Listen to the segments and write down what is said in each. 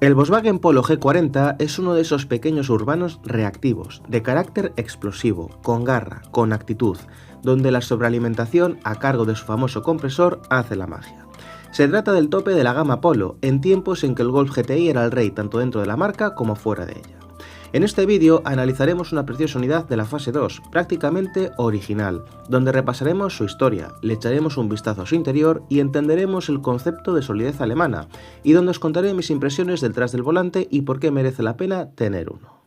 El Volkswagen Polo G40 es uno de esos pequeños urbanos reactivos, de carácter explosivo, con garra, con actitud, donde la sobrealimentación a cargo de su famoso compresor hace la magia. Se trata del tope de la gama Polo, en tiempos en que el Golf GTI era el rey tanto dentro de la marca como fuera de ella. En este vídeo analizaremos una preciosa unidad de la fase 2, prácticamente original, donde repasaremos su historia, le echaremos un vistazo a su interior y entenderemos el concepto de solidez alemana, y donde os contaré mis impresiones detrás del volante y por qué merece la pena tener uno.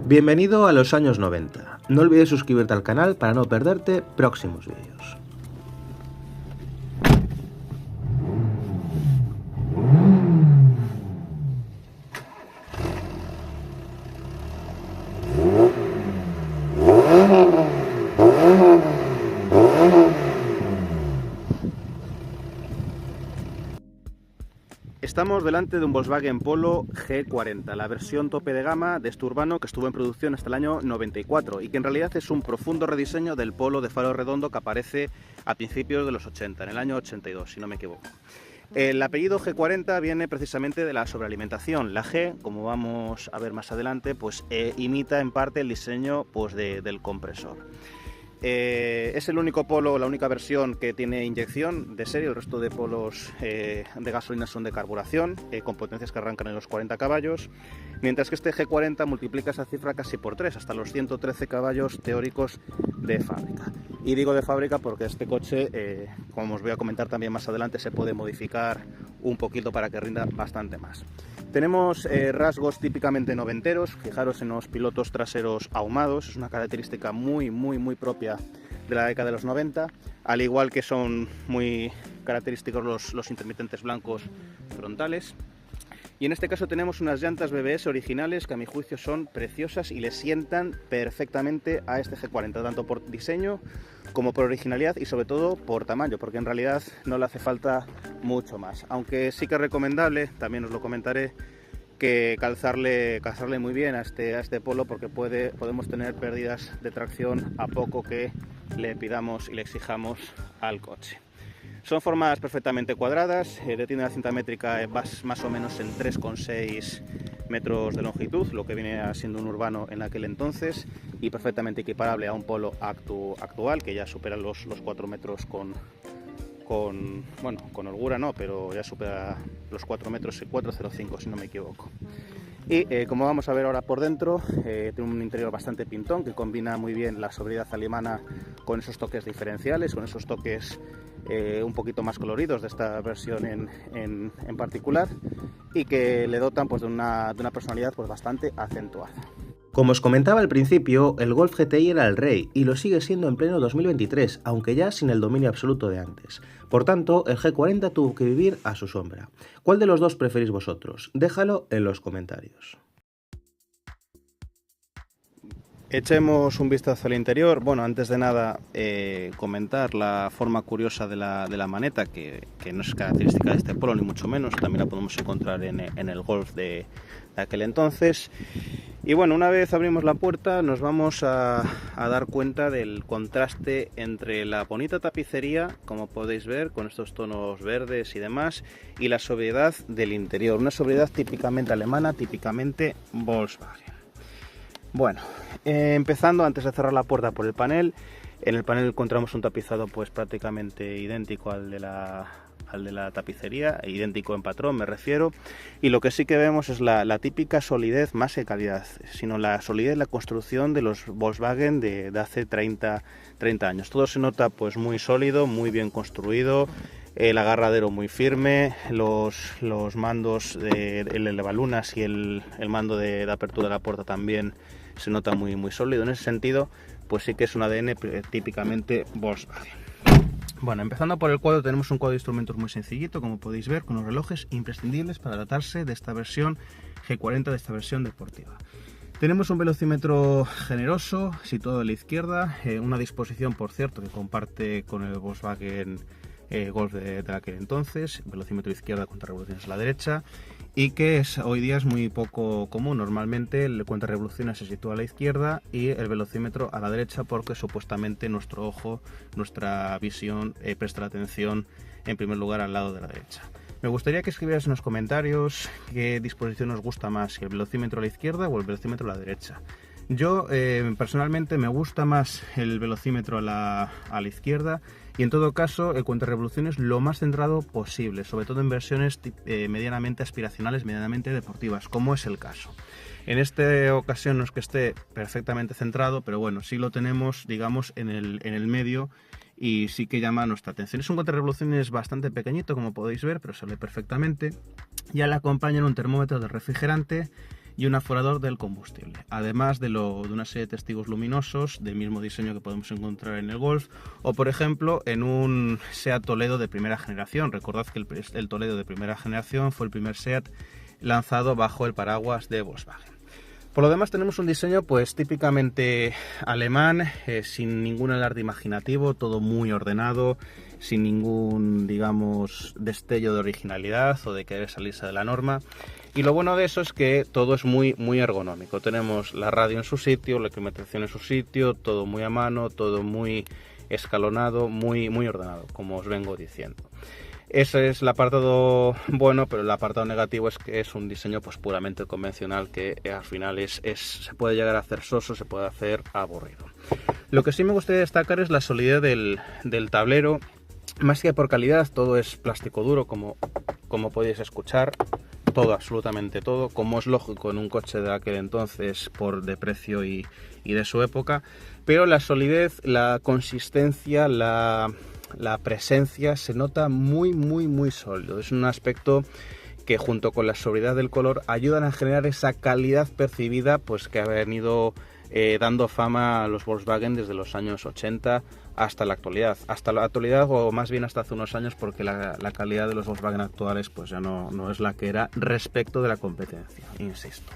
Bienvenido a los años 90. No olvides suscribirte al canal para no perderte próximos vídeos. Estamos delante de un Volkswagen Polo G40, la versión tope de gama de este urbano que estuvo en producción hasta el año 94 y que en realidad es un profundo rediseño del Polo de faro redondo que aparece a principios de los 80, en el año 82, si no me equivoco. El apellido G40 viene precisamente de la sobrealimentación. La G, como vamos a ver más adelante, pues imita en parte el diseño pues, del compresor. Es el único Polo, la única versión que tiene inyección de serie. El resto de Polos de gasolina son de carburación, con potencias que arrancan en los 40 caballos, mientras que este G40 multiplica esa cifra casi por 3, hasta los 113 caballos teóricos de fábrica. Y digo de fábrica porque este coche, como os voy a comentar también más adelante, se puede modificar un poquito para que rinda bastante más. Tenemos rasgos típicamente noventeros. Fijaros en los pilotos traseros ahumados, es una característica muy propia de la década de los 90, al igual que son muy característicos los intermitentes blancos frontales. Y en este caso tenemos unas llantas BBS originales que a mi juicio son preciosas y le sientan perfectamente a este G40, tanto por diseño como por originalidad y sobre todo por tamaño, porque en realidad no le hace falta mucho más. Aunque sí que es recomendable, también os lo comentaré, que calzarle muy bien a este Polo, porque podemos tener pérdidas de tracción a poco que le pidamos y le exijamos al coche. Son formas perfectamente cuadradas, tiene la cinta métrica más o menos en 3,6 metros de longitud, lo que viene siendo un urbano en aquel entonces, y perfectamente equiparable a un Polo actual, que ya supera los 4 metros con holgura no, pero ya supera los 4 metros y 4,05 si no me equivoco. Y como vamos a ver ahora por dentro, tiene un interior bastante pintón que combina muy bien la sobriedad alemana con esos toques diferenciales, con esos toques un poquito más coloridos de esta versión en particular, y que le dotan pues, de una personalidad pues, bastante acentuada. Como os comentaba al principio, el Golf GTI era el rey y lo sigue siendo en pleno 2023, aunque ya sin el dominio absoluto de antes. Por tanto, el G40 tuvo que vivir a su sombra. ¿Cuál de los dos preferís vosotros? Déjalo en los comentarios. Echemos un vistazo al interior. Bueno, antes de nada comentar la forma curiosa de la maneta, que no es característica de este Polo ni mucho menos, también la podemos encontrar en el Golf de aquel entonces. Y bueno, una vez abrimos la puerta nos vamos a dar cuenta del contraste entre la bonita tapicería, como podéis ver, con estos tonos verdes y demás, y la sobriedad del interior, una sobriedad típicamente alemana, típicamente Volkswagen. Bueno, empezando, antes de cerrar la puerta, por el panel. En el panel encontramos un tapizado pues prácticamente idéntico al de la tapicería, idéntico en patrón me refiero, y lo que sí que vemos es la típica solidez más que calidad, sino la solidez, la construcción de los Volkswagen de hace 30 años. Todo se nota pues muy sólido, muy bien construido, el agarradero muy firme, los mandos, el elevalunas y el mando de apertura de la puerta también se nota muy sólido. En ese sentido pues sí que es un ADN típicamente Volkswagen. Bueno, empezando por el cuadro, tenemos un cuadro de instrumentos muy sencillito, como podéis ver, con los relojes imprescindibles para tratarse de esta versión G40, de esta versión deportiva. Tenemos un velocímetro generoso, situado a la izquierda, una disposición, por cierto, que comparte con el Volkswagen Golf de aquel entonces, velocímetro izquierda, contrarrevoluciones a la derecha, y que hoy día es muy poco común. Normalmente el contrarrevoluciones se sitúa a la izquierda y el velocímetro a la derecha, porque supuestamente nuestro ojo, nuestra visión presta la atención en primer lugar al lado de la derecha. Me gustaría que escribierais en los comentarios qué disposición os gusta más, si el velocímetro a la izquierda o el velocímetro a la derecha. Yo personalmente me gusta más el velocímetro a la izquierda, y en todo caso el contrarrevoluciones lo más centrado posible, sobre todo en versiones medianamente aspiracionales, medianamente deportivas, como es el caso. En esta ocasión no es que esté perfectamente centrado, pero bueno, sí lo tenemos, digamos, en el medio, y sí que llama nuestra atención. Es un contrarrevoluciones bastante pequeñito, como podéis ver, pero se ve perfectamente. Ya le acompañan un termómetro de refrigerante y un aforador del combustible, además de una serie de testigos luminosos del mismo diseño que podemos encontrar en el Golf, o por ejemplo en un SEAT Toledo de primera generación. Recordad que el Toledo de primera generación fue el primer SEAT lanzado bajo el paraguas de Volkswagen. Por lo demás tenemos un diseño pues típicamente alemán, sin ningún alarde imaginativo, todo muy ordenado, sin ningún, digamos, destello de originalidad o de querer salirse de la norma. Y lo bueno de eso es que todo es muy ergonómico. Tenemos la radio en su sitio, la climatización en su sitio, todo muy a mano, todo muy escalonado, muy ordenado, como os vengo diciendo. Ese es el apartado bueno, pero el apartado negativo es que es un diseño pues puramente convencional, que al final se puede llegar a hacer soso, se puede hacer aburrido. Lo que sí me gustaría destacar es la solidez del tablero. Más que por calidad, todo es plástico duro, como podéis escuchar. Todo, absolutamente todo, como es lógico en un coche de aquel entonces de precio y de su época. Pero la solidez, la consistencia, la presencia se nota muy sólido. Es un aspecto que, junto con la sobriedad del color, ayudan a generar esa calidad percibida pues que ha venido dando fama a los Volkswagen desde los años 80 hasta la actualidad. Hasta la actualidad, o más bien hasta hace unos años, porque la calidad de los Volkswagen actuales pues ya no es la que era respecto de la competencia, insisto.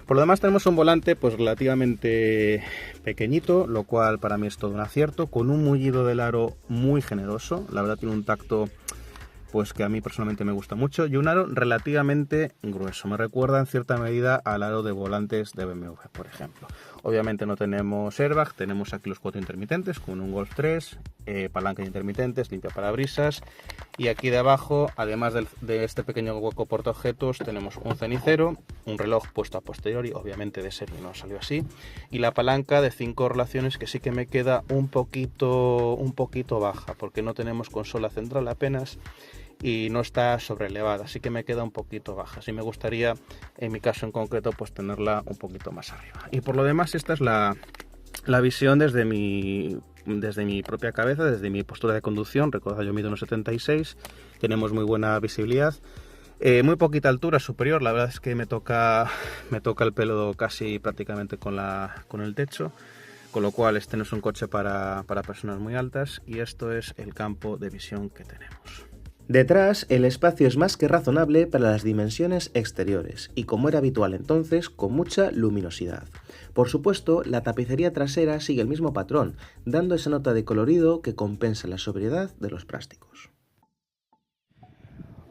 Por lo demás tenemos un volante pues relativamente pequeñito, lo cual para mí es todo un acierto, con un mullido del aro muy generoso. La verdad tiene un tacto pues que a mí personalmente me gusta mucho, y un aro relativamente grueso. Me recuerda en cierta medida al aro de volantes de BMW, por ejemplo. Obviamente no tenemos airbag, tenemos aquí los 4 intermitentes con un Golf 3, palanca de intermitentes, limpia parabrisas, y aquí debajo, además de este pequeño hueco portaobjetos, tenemos un cenicero, un reloj puesto a posteriori, obviamente de serie no salió así, y la palanca de 5 relaciones, que sí que me queda un poquito baja, porque no tenemos consola central apenas y no está sobrelevada, así que me queda un poquito baja. Así me gustaría, en mi caso en concreto, pues tenerla un poquito más arriba. Y por lo demás, esta es la visión desde mi propia cabeza, desde mi postura de conducción. Recordad, yo mido 1,76, tenemos muy buena visibilidad, muy poquita altura superior. La verdad es que me toca el pelo casi prácticamente con el techo, con lo cual este no es un coche para personas muy altas, y esto es el campo de visión que tenemos. Detrás, el espacio es más que razonable para las dimensiones exteriores y, como era habitual entonces, con mucha luminosidad. Por supuesto, la tapicería trasera sigue el mismo patrón, dando esa nota de colorido que compensa la sobriedad de los plásticos.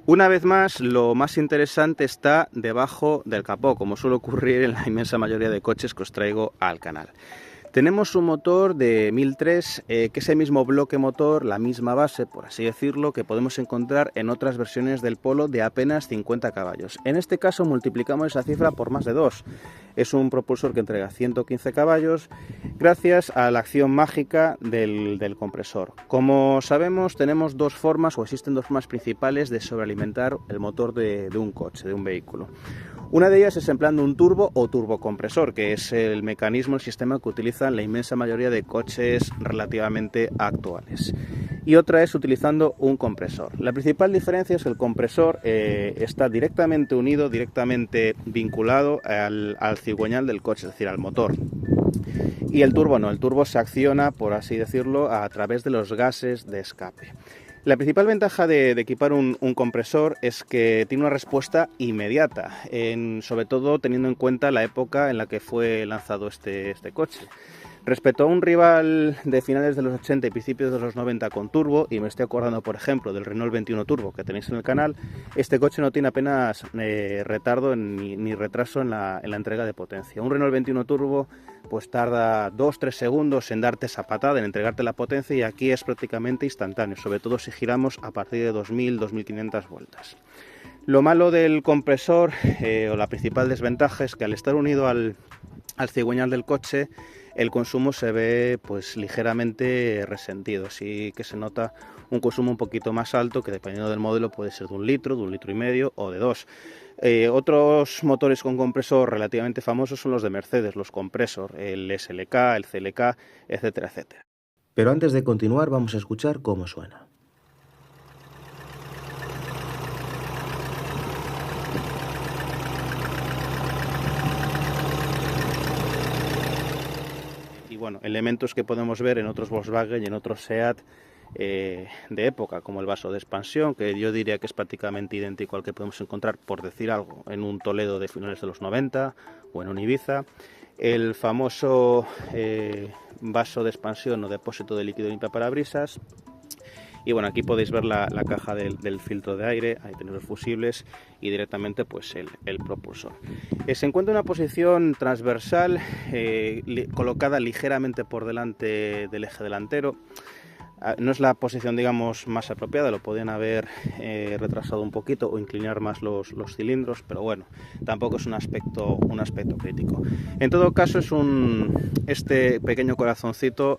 Una vez más, lo más interesante está debajo del capó, como suele ocurrir en la inmensa mayoría de coches que os traigo al canal. Tenemos un motor de 1003, que es el mismo bloque motor, la misma base, por así decirlo, que podemos encontrar en otras versiones del Polo de apenas 50 caballos. En este caso multiplicamos esa cifra por más de 2. Es un propulsor que entrega 115 caballos gracias a la acción mágica del compresor. Como sabemos, tenemos existen dos formas principales de sobrealimentar el motor de un coche, de un vehículo. Una de ellas es empleando un turbo o turbocompresor, que es el mecanismo, el sistema que utilizan la inmensa mayoría de coches relativamente actuales. Y otra es utilizando un compresor. La principal diferencia es que el compresor está directamente unido, directamente vinculado al cigüeñal del coche, es decir, al motor. Y el turbo no, el turbo se acciona, por así decirlo, a través de los gases de escape. La principal ventaja de equipar un compresor es que tiene una respuesta inmediata, sobre todo teniendo en cuenta la época en la que fue lanzado este coche. Respecto a un rival de finales de los 80 y principios de los 90 con turbo, y me estoy acordando por ejemplo del Renault 21 Turbo que tenéis en el canal, este coche no tiene apenas retardo ni retraso en la entrega de potencia. Un Renault 21 Turbo pues tarda 2-3 segundos en darte esa patada, en entregarte la potencia, y aquí es prácticamente instantáneo, sobre todo si giramos a partir de 2000-2500 vueltas. Lo malo del compresor, o la principal desventaja, es que al estar unido al cigüeñal del coche, el consumo se ve pues ligeramente resentido, así que se nota un consumo un poquito más alto, que dependiendo del modelo puede ser de 1 litro, de 1,5 litros o de 2. Otros motores con compresor relativamente famosos son los de Mercedes, los Compressor, el SLK, el CLK, etcétera, etcétera. Pero antes de continuar vamos a escuchar cómo suena. Bueno, elementos que podemos ver en otros Volkswagen y en otros SEAT de época, como el vaso de expansión, que yo diría que es prácticamente idéntico al que podemos encontrar, por decir algo, en un Toledo de finales de los 90 o en un Ibiza. El famoso vaso de expansión o depósito de líquido limpiaparabrisas. Y bueno, aquí podéis ver la caja del filtro de aire, hay tenedores fusibles y directamente pues el propulsor. Se encuentra en una posición transversal, colocada ligeramente por delante del eje delantero. No es la posición, digamos, más apropiada, lo podían haber retrasado un poquito o inclinar más los cilindros, pero bueno, tampoco es un aspecto crítico. En todo caso, es este pequeño corazoncito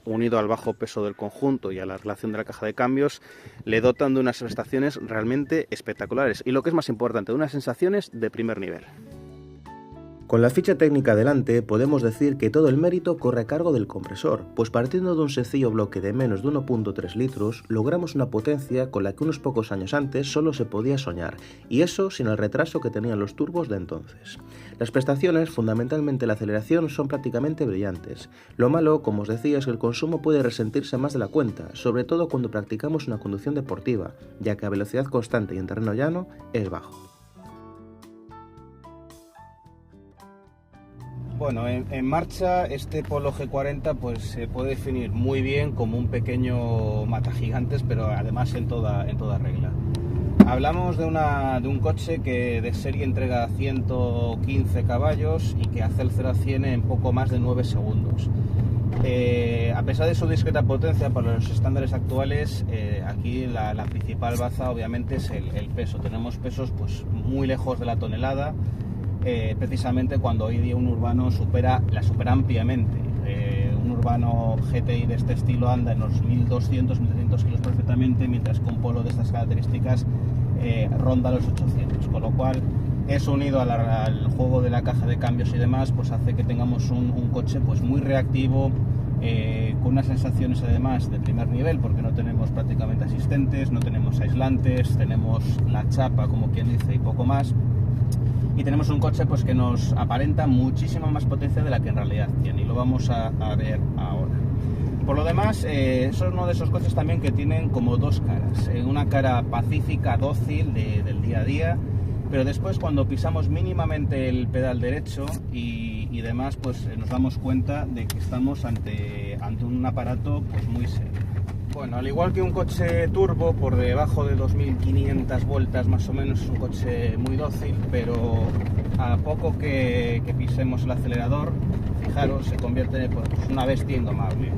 unido al bajo peso del conjunto y a la relación de la caja de cambios, le dotan de unas prestaciones realmente espectaculares y, lo que es más importante, de unas sensaciones de primer nivel. Con la ficha técnica delante, podemos decir que todo el mérito corre a cargo del compresor, pues partiendo de un sencillo bloque de menos de 1,3 litros, logramos una potencia con la que unos pocos años antes solo se podía soñar, y eso sin el retraso que tenían los turbos de entonces. Las prestaciones, fundamentalmente la aceleración, son prácticamente brillantes. Lo malo, como os decía, es que el consumo puede resentirse más de la cuenta, sobre todo cuando practicamos una conducción deportiva, ya que a velocidad constante y en terreno llano es bajo. Bueno, en marcha este Polo G40 pues se puede definir muy bien como un pequeño matagigantes, pero además en toda regla. Hablamos de un coche que de serie entrega 115 caballos y que hace el 0 a 100 en poco más de 9 segundos. A pesar de su discreta potencia para los estándares actuales, aquí la principal baza obviamente es el peso. Tenemos pesos pues muy lejos de la tonelada. Precisamente cuando hoy día un urbano la supera ampliamente. Un urbano GTI de este estilo anda en los 1.200-1.300 kilos perfectamente, mientras que un Polo de estas características ronda los 800, con lo cual eso, unido al juego de la caja de cambios y demás, pues hace que tengamos un coche pues muy reactivo, con unas sensaciones además de primer nivel, porque no tenemos prácticamente asistentes, no tenemos aislantes, tenemos la chapa, como quien dice, y poco más. Y tenemos un coche pues que nos aparenta muchísima más potencia de la que en realidad tiene, y lo vamos a ver ahora. Por lo demás, es uno de esos coches también que tienen como dos caras. Una cara pacífica, dócil, del día a día, pero después cuando pisamos mínimamente el pedal derecho y demás, pues nos damos cuenta de que estamos ante un aparato pues muy serio. Bueno, al igual que un coche turbo, por debajo de 2.500 vueltas más o menos, es un coche muy dócil, pero a poco que pisemos el acelerador, fijaros, se convierte en pues, una bestia indomable.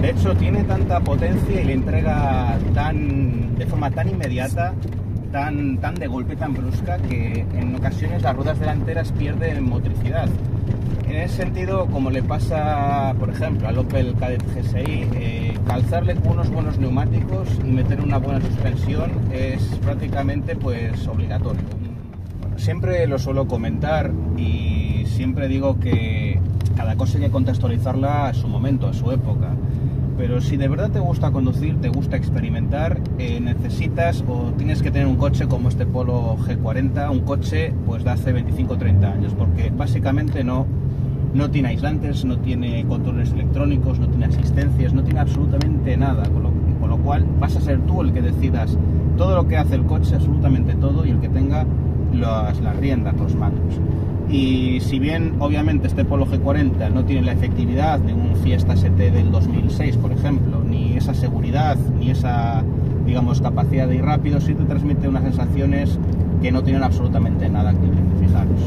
De hecho, tiene tanta potencia y le entrega de forma tan inmediata, tan de golpe, tan brusca, que en ocasiones las ruedas delanteras pierden motricidad. En ese sentido, como le pasa, por ejemplo, al Opel Kadett GSI, calzarle unos buenos neumáticos y meter una buena suspensión es prácticamente pues obligatorio. Bueno, siempre lo suelo comentar y siempre digo que cada cosa hay que contextualizarla a su momento, a su época. Pero si de verdad te gusta conducir, te gusta experimentar, necesitas o tienes que tener un coche como este Polo G40, un coche pues de hace 25-30 años, porque básicamente no tiene aislantes, no tiene controles electrónicos, no tiene asistencias, no tiene absolutamente nada, con lo cual vas a ser tú el que decidas todo lo que hace el coche, absolutamente todo, y el que tenga las riendas, los mandos. Y si bien obviamente este Polo G40 no tiene la efectividad de un Fiesta ST del 2006, por ejemplo, ni esa seguridad, ni esa, digamos, capacidad de ir rápido, sí te transmite unas sensaciones que no tienen absolutamente nada que ver, fijaros.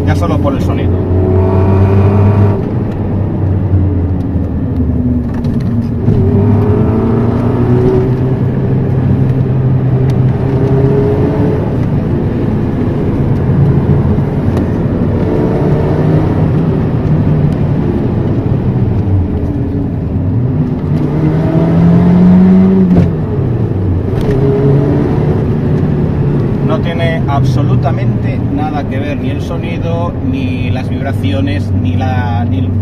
Ya solo por el sonido. No tiene absolutamente nada que ver ni el sonido, ni las vibraciones, ni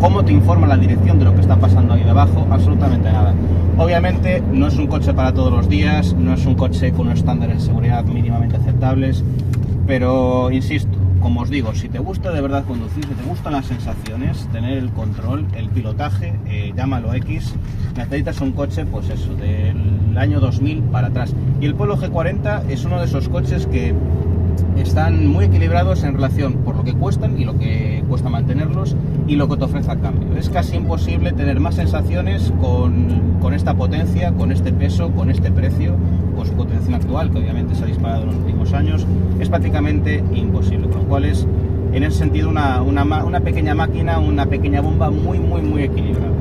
cómo te informa la dirección de lo que está pasando ahí debajo, absolutamente nada. Obviamente no es un coche para todos los días, no es un coche con unos estándares de seguridad mínimamente aceptables, pero insisto, como os digo, si te gusta de verdad conducir, si te gustan las sensaciones, tener el control, el pilotaje, llámalo X, necesitas un coche, pues eso, del año 2000 para atrás. Y el Polo G40 es uno de esos coches que están muy equilibrados en relación por lo que cuestan y lo que cuesta mantenerlos y lo que te ofrece a cambio. Es casi imposible tener más sensaciones con esta potencia, con este peso, con este precio, con su potencia actual, que obviamente se ha disparado en los últimos años. Es prácticamente imposible, con lo cual es en ese sentido una pequeña máquina, una pequeña bomba muy equilibrada.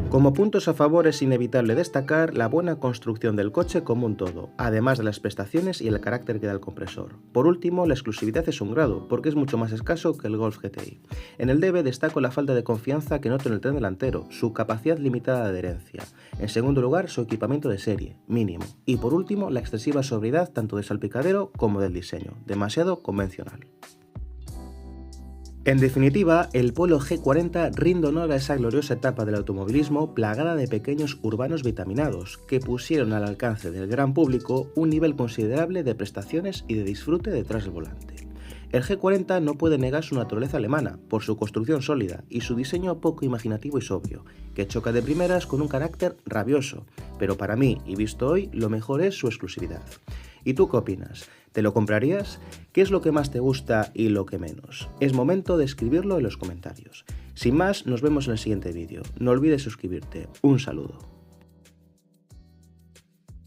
Como puntos a favor es inevitable destacar la buena construcción del coche como un todo, además de las prestaciones y el carácter que da el compresor. Por último, la exclusividad es un grado, porque es mucho más escaso que el Golf GTI. En el debe destaco la falta de confianza que noto en el tren delantero, su capacidad limitada de adherencia. En segundo lugar, su equipamiento de serie, mínimo. Y por último, la excesiva sobriedad tanto del salpicadero como del diseño, demasiado convencional. En definitiva, el Polo G40 rinde honor a esa gloriosa etapa del automovilismo plagada de pequeños urbanos vitaminados, que pusieron al alcance del gran público un nivel considerable de prestaciones y de disfrute detrás del volante. El G40 no puede negar su naturaleza alemana, por su construcción sólida y su diseño poco imaginativo y sobrio, que choca de primeras con un carácter rabioso, pero para mí, y visto hoy, lo mejor es su exclusividad. ¿Y tú qué opinas? ¿Te lo comprarías? ¿Qué es lo que más te gusta y lo que menos? Es momento de escribirlo en los comentarios. Sin más, nos vemos en el siguiente vídeo. No olvides suscribirte. Un saludo.